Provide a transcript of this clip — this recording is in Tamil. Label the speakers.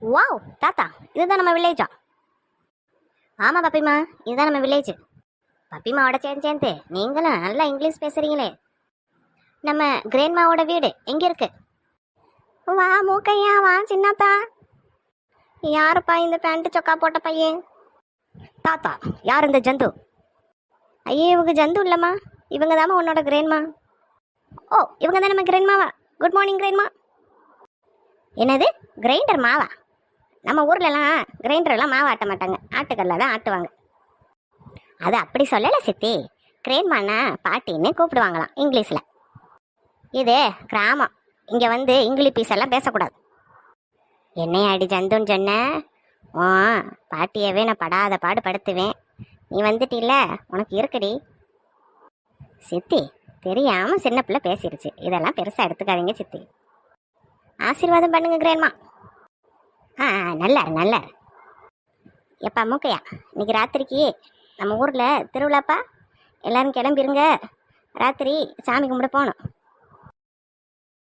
Speaker 1: வாவ் தாத்தா, இதுதான் நம்ம வில்லேஜா? ஆமாம் பப்பிமா, இதுதான் நம்ம வில்லேஜ். பப்பிமாவோட சேர்ந்து நீங்களும் நல்லா இங்கிலீஷ் பேசுகிறீங்களே. நம்ம கிரேண்ட்மாவோட வீடு எங்கே இருக்கு? வா மூக்கையா, வா சின்னத்தா. யாருப்பா இந்த பேண்ட் சொக்கா போட்ட பையன்? தாத்தா, யார் இந்த ஜந்து? ஐயே, இவங்க ஜந்து இல்லைம்மா, இவங்க தாம்மா உன்னோட கிரேண்ட்மா. ஓ, இவங்க தான் நம்ம கிரேண்ட்மாவா? Good morning கிரேண்ட்மா. என்னது கிரைண்டர் மாவா? நம்ம ஊர்லலாம் கிரைண்டர்லாம் மாவு ஆட்ட மாட்டாங்க, ஆட்டுக்கல்ல தான் ஆட்டுவாங்க. அது அப்படி சொல்லலை சித்தி. கிரேண்ட்மானா பாட்டின்னு கூப்பிடுவாங்களாம் இங்கிலீஷில். இது கிராமம், இங்கே வந்து இங்கிலீஷ் பீஸ் எல்லாம் பேசக்கூடாது. என்னைய அடி ஜந்துன்னு சொன்ன? ஓ, பாட்டியவே நான் படாத பாடு படுத்துவேன். நீ வந்துட்டில்ல, உனக்கு இருக்குடி. சித்தி, தெரியாமல் சின்ன பிள்ளை பேசிருச்சு, இதெல்லாம் பெருசாக எடுத்துக்காதீங்க சித்தி. ஆசீர்வாதம் பண்ணுங்க கிரேண்ட்மா. நல்லார். எப்பா மூக்கையா, இன்னைக்கு ராத்திரிக்கு நம்ம ஊரில் திருவிழாப்பா, எல்லோரும் கிளம்பிருங்க. ராத்திரி சாமி கும்பிட போகணும்.